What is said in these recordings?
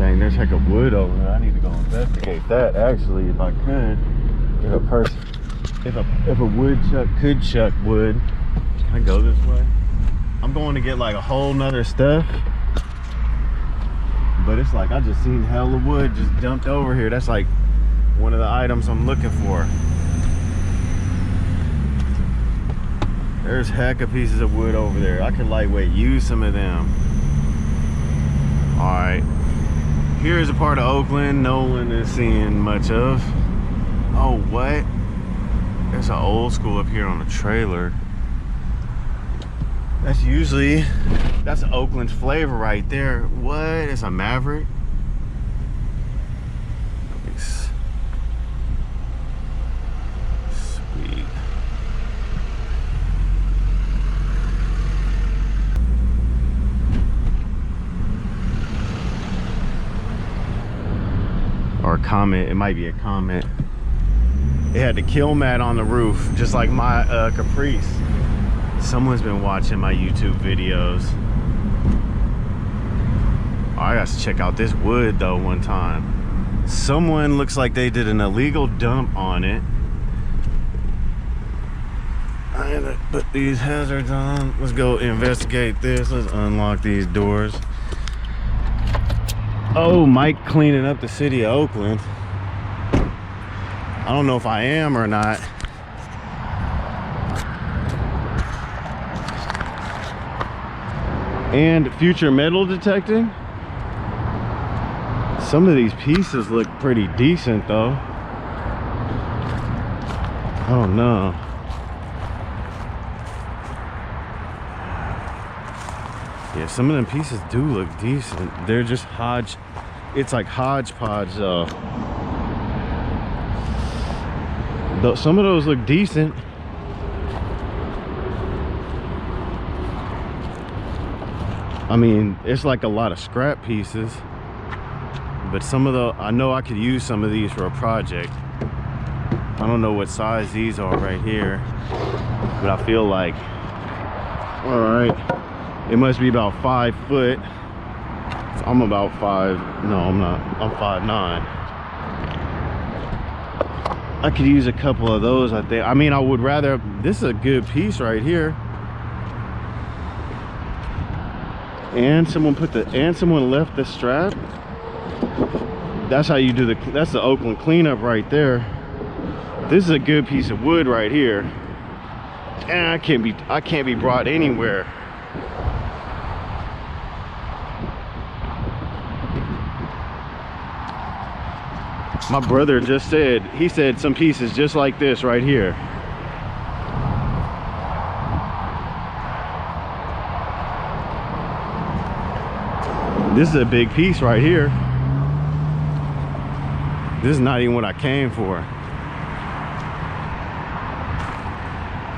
Dang, there's heck of wood over there. I need to go investigate that actually, if I could. If a woodchuck could chuck wood. Can I go this way? I'm going to get like a whole nother stuff. But it's like I just seen hella wood just dumped over here. That's like one of the items I'm looking for. There's heck of pieces of wood over there. I could lightweight use some of them. All right, here's a part of Oakland no one is seeing much of. Oh, what? There's an old school up here on a trailer. That's Oakland's flavor right there. What? It's a Maverick? Nice. Sweet. Or a Comet, it might be a Comet. It had the kill mat on the roof, just like my Caprice. Someone's been watching my YouTube videos. Oh, I got to check out this wood though one time. Someone looks like they did an illegal dump on it. I gotta put these hazards on. Let's go investigate this. Let's unlock these doors. Oh, Mike cleaning up the city of Oakland. I don't know if I am or not. And future metal detecting. Some of these pieces look pretty decent though. I don't know. Yeah, some of them pieces do look decent. They're just it's like hodgepodge though. Some of those look decent. I mean, it's like a lot of scrap pieces, but I know I could use some of these for a project. I don't know what size these are right here, but I feel like, all right, it must be about 5 foot. I'm about 5, no, I'm not, I'm 5'9". I could use a couple of those, I think. I mean, I would rather, this is a good piece right here. And someone left the strap. That's how you do that's the Oakland cleanup right there. This is a good piece of wood right here. And I can't be brought anywhere. My brother just said, he said some pieces just like this right here. This is a big piece right here. This is not even what I came for.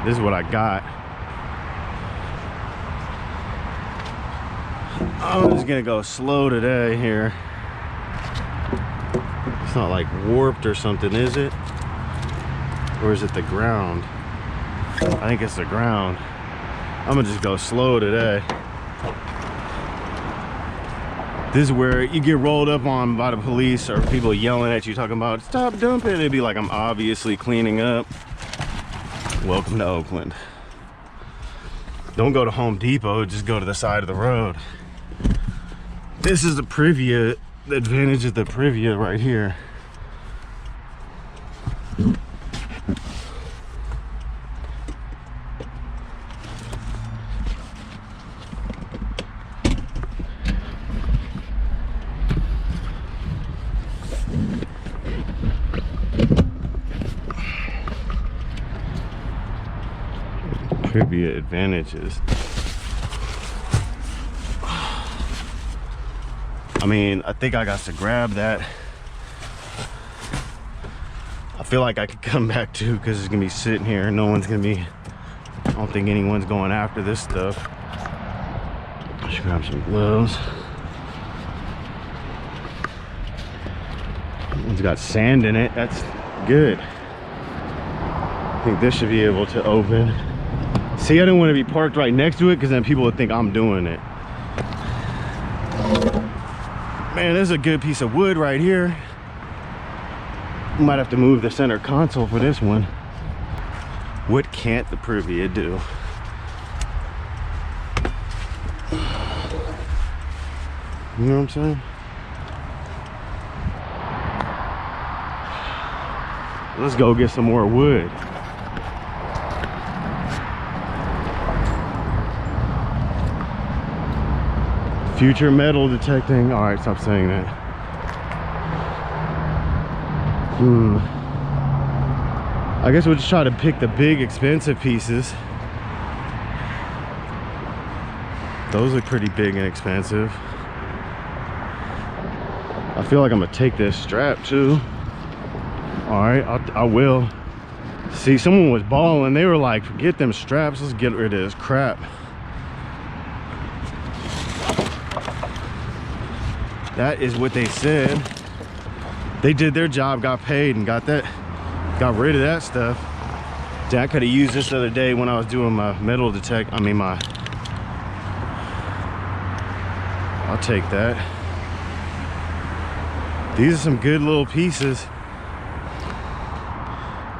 This is what I got. I'm just gonna go slow today here. It's not like warped or something, is it? Or is it the ground? I think it's the ground. I'm gonna just go slow today. This is where you get rolled up on by the police or people yelling at you talking about stop dumping. It'd be like I'm obviously cleaning up. Welcome to Oakland. Don't go to Home Depot, just go to the side of the road. This is the Previa, the advantage of the Previa right here. Previa advantages. I mean, I think I got to grab that. I feel like I could come back too because it's gonna be sitting here. No one's gonna be, I don't think anyone's going after this stuff. I should grab some gloves. One's got sand in it. That's good. I think this should be able to open. See, I didn't want to be parked right next to it because then people would think I'm doing it. Man, this is a good piece of wood right here. Might have to move the center console for this one. What can't the Previa do? You know what I'm saying? Let's go get some more wood. Future metal detecting. All right, stop saying that. I guess we'll just try to pick the big expensive pieces. Those look pretty big and expensive. I feel like I'm gonna take this strap too. All right, I will. See, someone was balling. They were like, forget them straps, let's get rid of this crap. That is what they said. They did their job, got paid, and got rid of that stuff. Dang, I could have used this the other day when I was doing my metal detect. I mean, I'll take that. These are some good little pieces.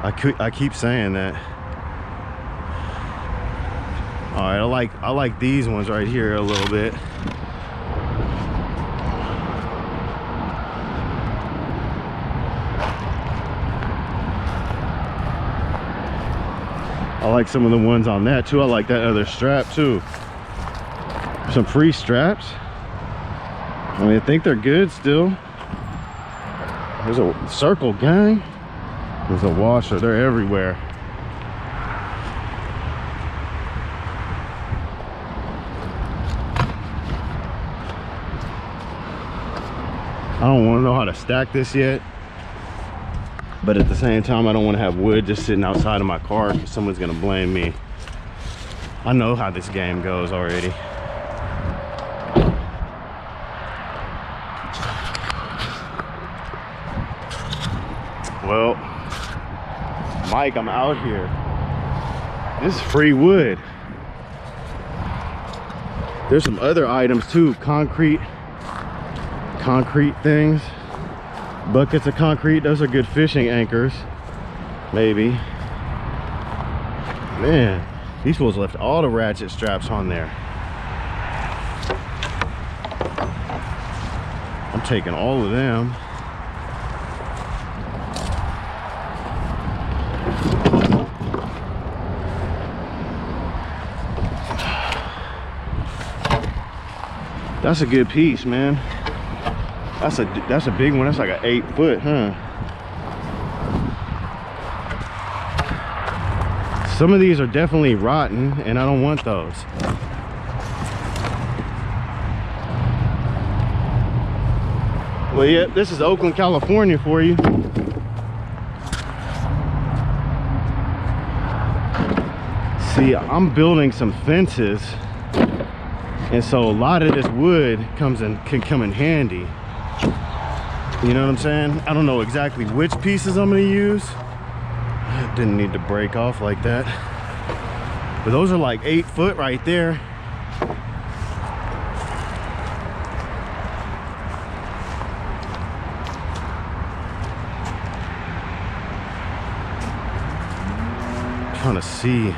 I keep saying that. All right, I like these ones right here a little bit. I like some of the ones on that too. I like that other strap too. Some free straps. I mean, I think they're good still. There's a circle, gang. There's a washer. They're everywhere. I don't want to know how to stack this yet. But at the same time, I don't want to have wood just sitting outside of my car because someone's going to blame me. I know how this game goes already. Well, Mike, I'm out here. This is free wood. There's some other items too. Concrete things. Buckets of concrete. Those are good fishing anchors. Maybe. Man, these fools left all the ratchet straps on there. I'm taking all of them. That's a good piece, man. That's a big one. That's like an 8 foot, huh? Some of these are definitely rotten, and I don't want those. Well, yeah, this is Oakland, California for you. See, I'm building some fences, and so a lot of this wood can come in handy. You know what I'm saying? I don't know exactly which pieces I'm gonna use. Didn't need to break off like that. But those are like 8 foot right there. Trying to see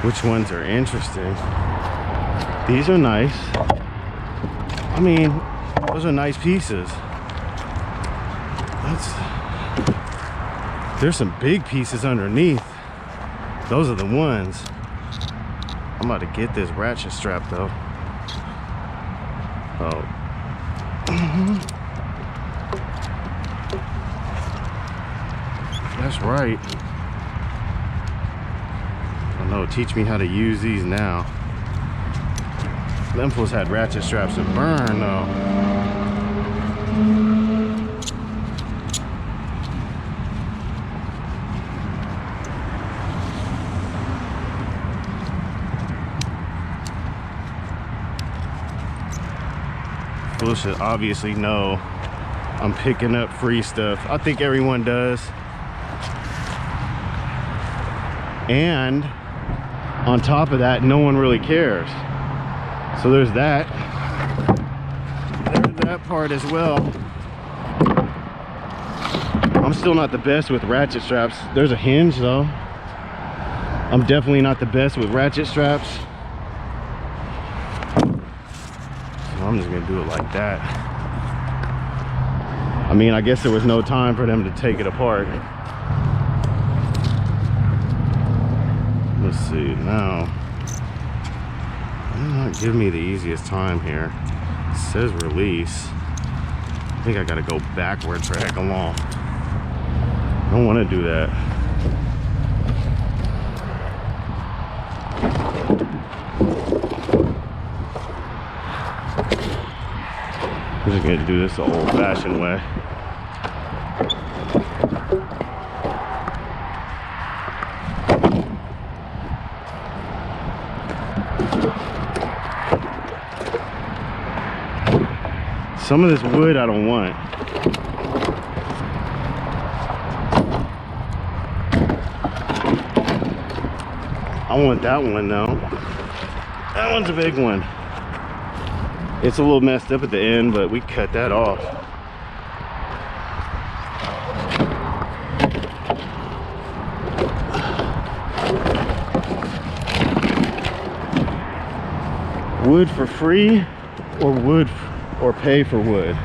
which ones are interesting. These are nice. I mean, those are nice pieces. There's some big pieces underneath. Those are the ones. I'm about to get this ratchet strap though. Oh. That's right. I know, teach me how to use these now. Them fools had ratchet straps that burn though. Fools should obviously know I'm picking up free stuff. I think everyone does. And on top of that, no one really cares. So there's that. that part as well. I'm still not the best with ratchet straps. There's a hinge though. I'm definitely not the best with ratchet straps. So I'm just gonna do it like that. I mean, I guess there was no time for them to take it apart. Let's see now. They're not giving me the easiest time here. It says release. I think I gotta go backwards for heck along. I don't want to do that. I'm just gonna do this the old-fashioned way. Some of this wood I don't want. I want that one though. That one's a big one. It's a little messed up at the end, but we cut that off. Wood for free or wood or pay for wood?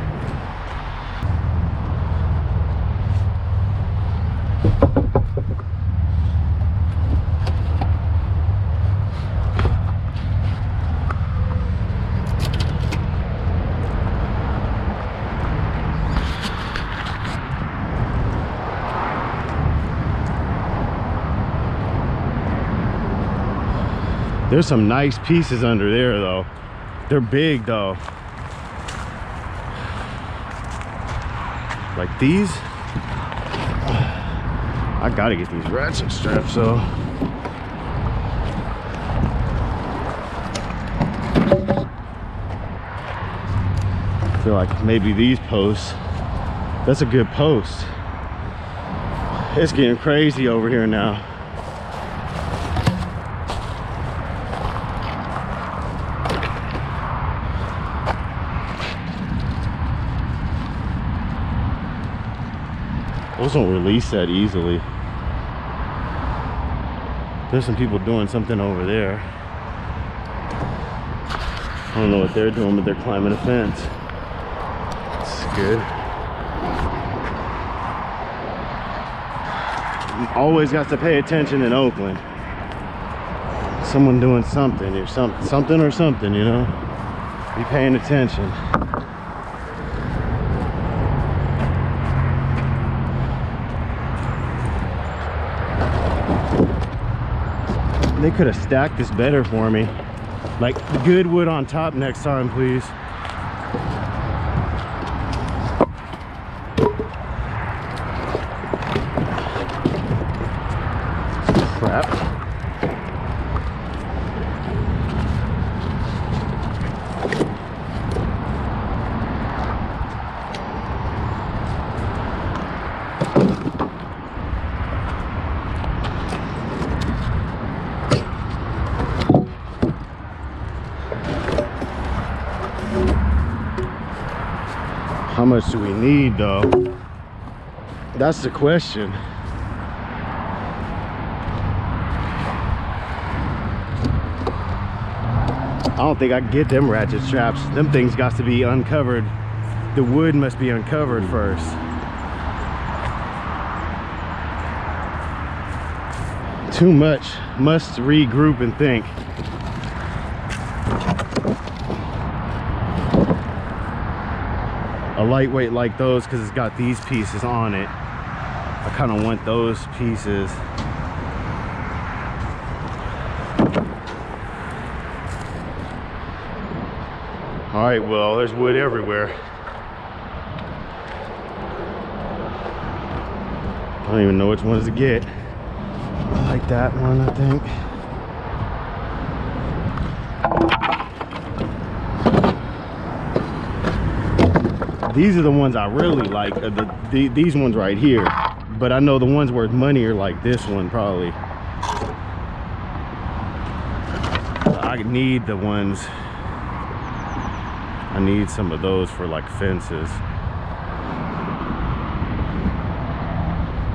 There's some nice pieces under there though. They're big though. Like these. I gotta get these ratchet straps though. I feel like maybe these posts. That's a good post. It's getting crazy over here now. Those don't release that easily. There's some people doing something over there. I don't know what they're doing, but they're climbing a fence. It's good. Always got to pay attention in Oakland. Someone doing something or something, you know? Be paying attention. They could have stacked this better for me. Like good wood on top next time, please. Crap. How much do we need though? That's the question. I don't think I can get them ratchet straps. Them things got to be uncovered. The wood must be uncovered first. Too much. Must regroup and think. A lightweight like those, because it's got these pieces on it. I kind of want those pieces. All right, well, there's wood everywhere. I don't even know which ones to get. I like that one, I think. These are the ones I really like, these ones right here. But I know the ones worth money are like this one, probably. I need the ones. I need some of those for like fences.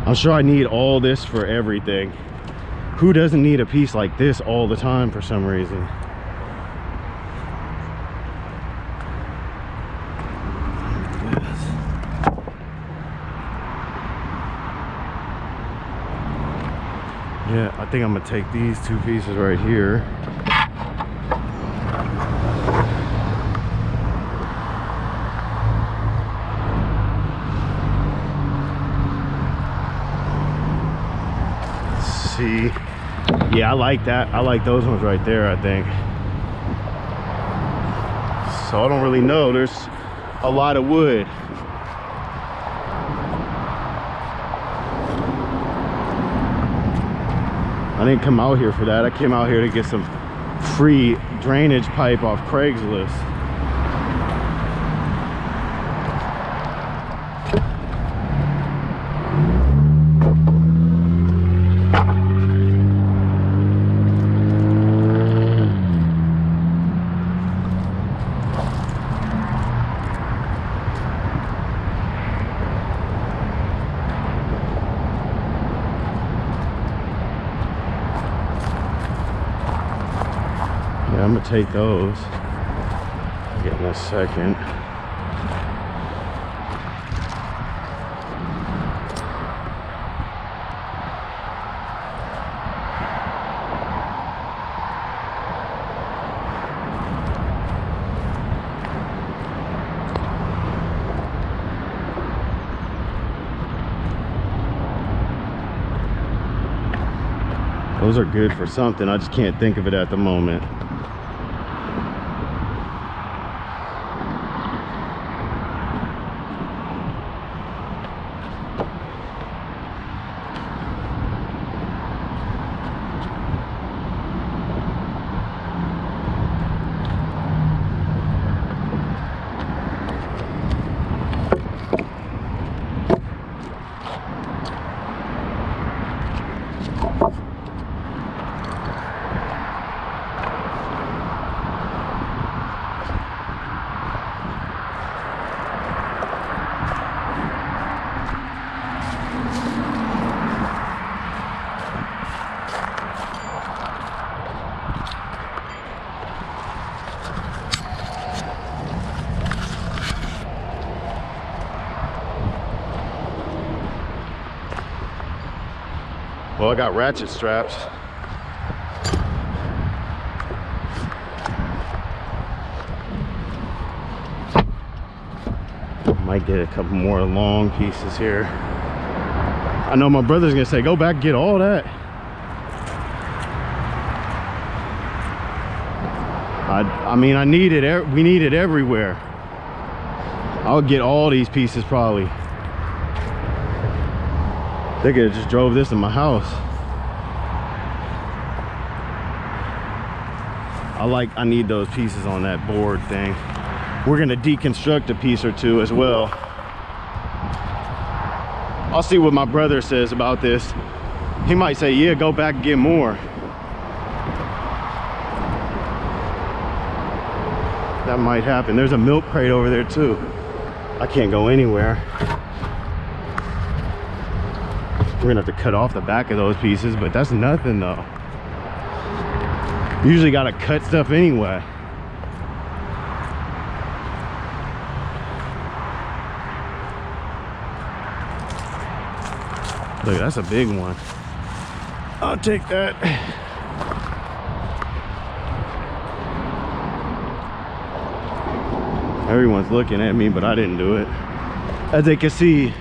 I'm sure I need all this for everything. Who doesn't need a piece like this all the time for some reason? Yeah, I think I'm gonna take these two pieces right here. See, yeah, I like that. I like those ones right there, I think. So I don't really know. There's a lot of wood. I didn't come out here for that. I came out here to get some free drainage pipe off Craigslist. I'm gonna take those. I'll get in a second. Those are good for something. I just can't think of it at the moment. Well, I got ratchet straps. Might get a couple more long pieces here. I know my brother's gonna say, go back and get all that. I mean, I need it. We need it everywhere. I'll get all these pieces probably. They could have just drove this in my house. I need those pieces on that board thing. We're gonna deconstruct a piece or two as well. I'll see what my brother says about this. He might say, yeah, go back and get more. That might happen. There's a milk crate over there too. I can't go anywhere. We're gonna have to cut off the back of those pieces, but that's nothing though. Usually gotta cut stuff anyway. Look, that's a big one. I'll take that. Everyone's looking at me, but I didn't do it. As they can see,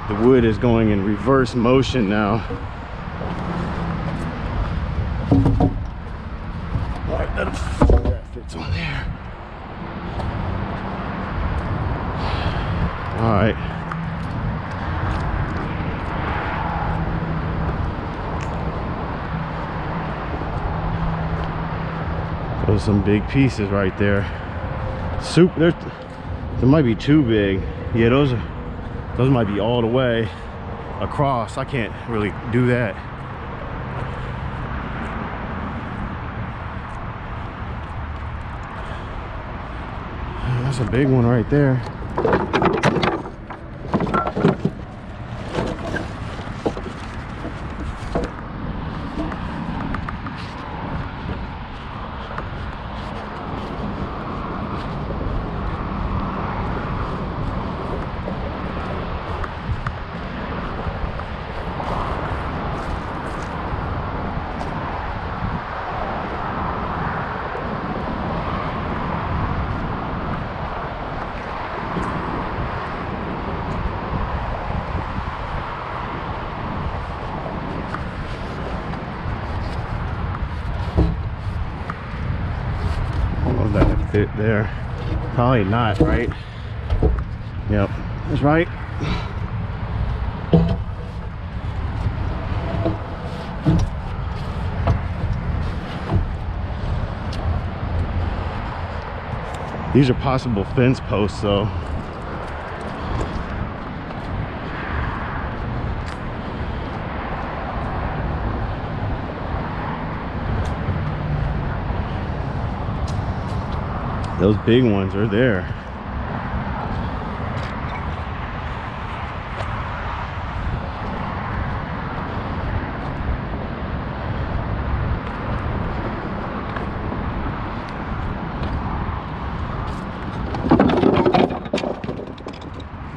the wood is going in reverse motion now. All right, that fits on there. All right. Those are some big pieces right there. There might be too big. Yeah, those might be all the way across. I can't really do that. That's a big one right there. That fit there. Probably not, right? Yep, that's right. These are possible fence posts though. Those big ones are there.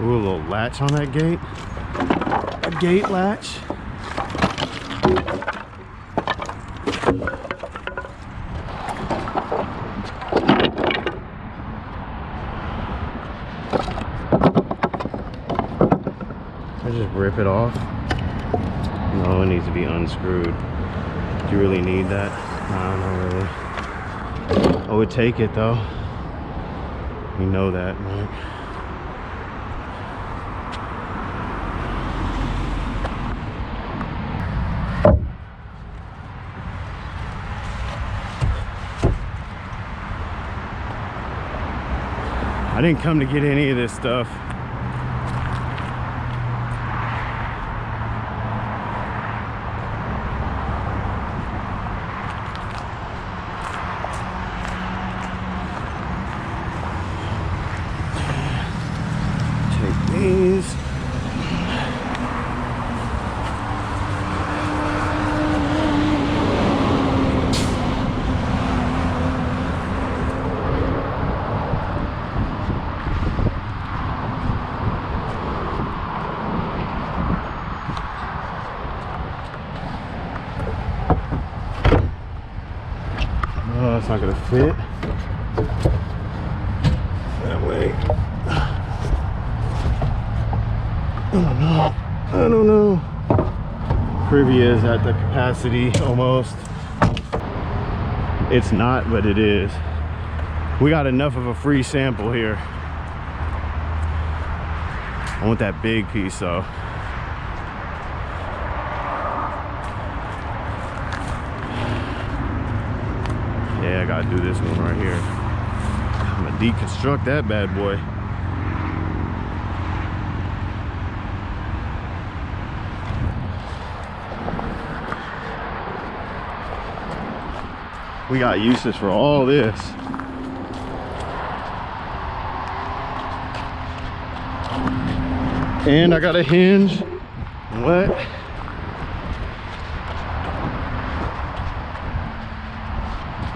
Ooh, a little latch on that gate. A gate latch. Just rip it off. No, it needs to be unscrewed. Do you really need that? No, not really. I would take it though. You know that, right? I didn't come to get any of this stuff. These. Oh, it's not gonna fit that way. I don't know. Previa is at the capacity almost. It's not, but it is. We got enough of a free sample here. I want that big piece though. Yeah, I gotta do this one right here. I'm gonna deconstruct that bad boy. We got uses for all this. And I got a hinge. What?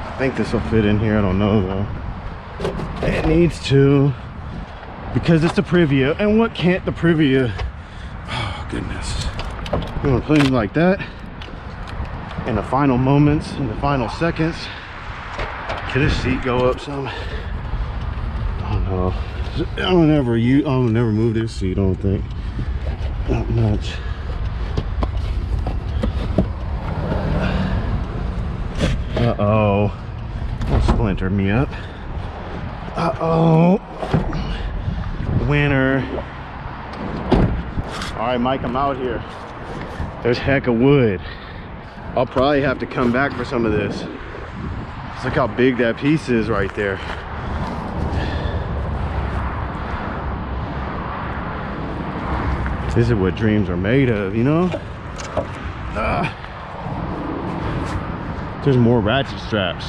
I think this will fit in here. I don't know though. It needs to, because it's the Previa. And what can't the Previa? Oh goodness. You want things like that. In the final moments, in the final seconds. Can this seat go up some? I don't know. I'll never move this seat, I don't think. Not much. Uh-oh. Don't splinter me up. Uh-oh. Winner. All right, Mike, I'm out here. There's heck of wood. I'll probably have to come back for some of this. Just look how big that piece is right there. This is what dreams are made of, you know? There's more ratchet straps.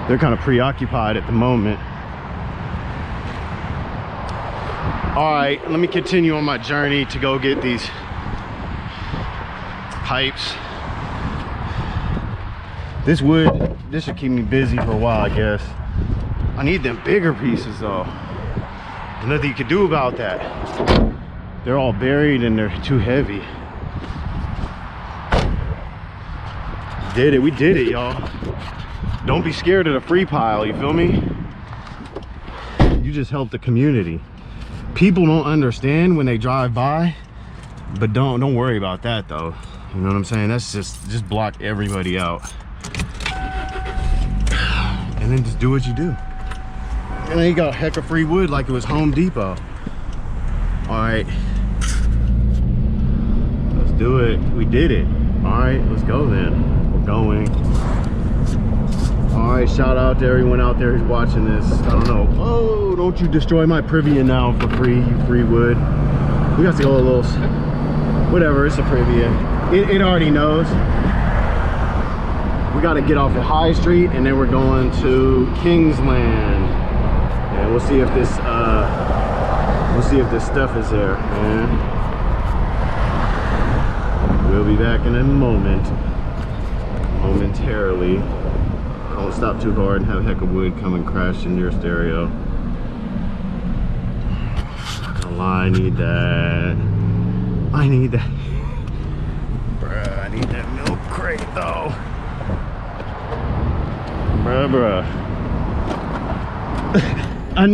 they're kind of preoccupied at the moment. All right, let me continue on my journey to go get these pipes. This wood, this should keep me busy for a while, I guess. I need them bigger pieces though. There's nothing you can do about that. They're all buried and they're too heavy. Did it, we did it, y'all. Don't be scared of the free pile, you feel me? You just help the community. People don't understand when they drive by, but don't worry about that though. You know what I'm saying? That's just block everybody out. And then just do what you do. And then you got a heck of free wood like it was Home Depot. All right, let's do it. We did it. All right, let's go then. We're going. All right, shout out to everyone out there who's watching this. I don't know. Oh, don't you destroy my Previa now for free, you free wood. We got to go a little, whatever, it's a Previa. It already knows. We got to get off at High Street and then we're going to Kingsland. And we'll see if this stuff is there, man. We'll be back in a moment. Momentarily. Don't stop too hard and have a heck of wood come and crash in your stereo. Oh, I need that. I need that. Bruh, I need that milk crate though. Bruh. I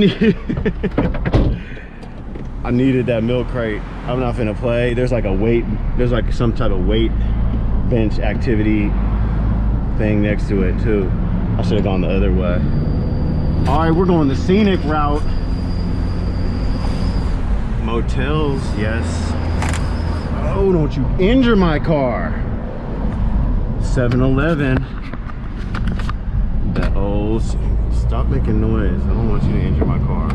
needed that milk crate. I'm not finna play. There's like a weight, there's like some type of weight bench activity thing next to it too. I should have gone the other way. All right, we're going the scenic route. Motels, yes. Oh, don't you injure my car. 7-Eleven. That old, stop making noise. I don't want you to injure my car.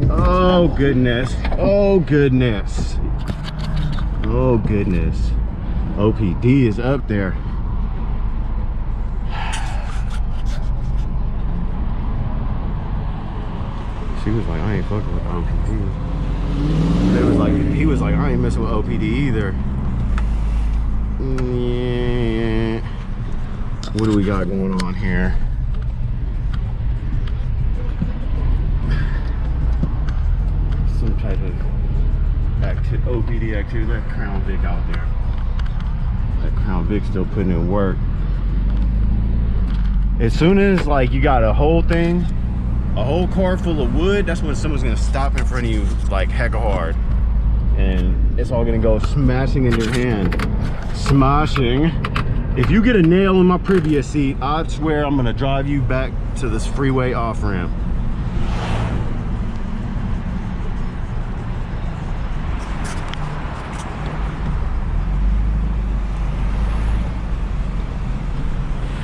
Oh goodness. Oh goodness. Oh goodness. OPD is up there. She was like, I ain't fucking with OPD. He was like, I ain't messing with OPD either. Yeah. What do we got going on here? Some type of OPD activity. That Crown Vic out there. That Crown Vic still putting in work. As soon as like you got a whole thing, a whole car full of wood, that's when someone's gonna stop in front of you like hecka hard. And it's all gonna go smashing in your hand. Smashing. If you get a nail in my Previa seat, I swear I'm gonna drive you back to this freeway off ramp.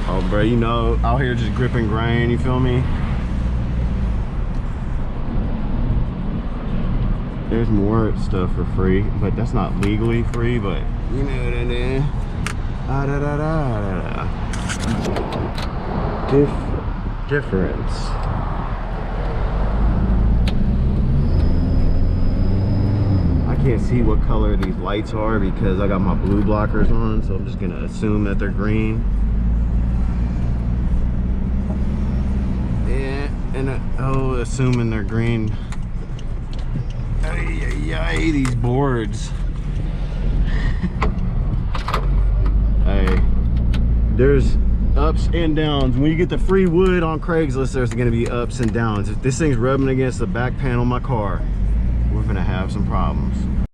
Oh, bro, you know, out here just gripping grain, you feel me? There's more stuff for free, but that's not legally free, but you know what I mean? Difference. I can't see what color these lights are because I got my blue blockers on, so I'm just gonna assume that they're green. Yeah, and assuming they're green. Ay, these boards. Hey, there's ups and downs. When you get the free wood on Craigslist, there's gonna be ups and downs. If this thing's rubbing against the back panel of my car, we're gonna have some problems.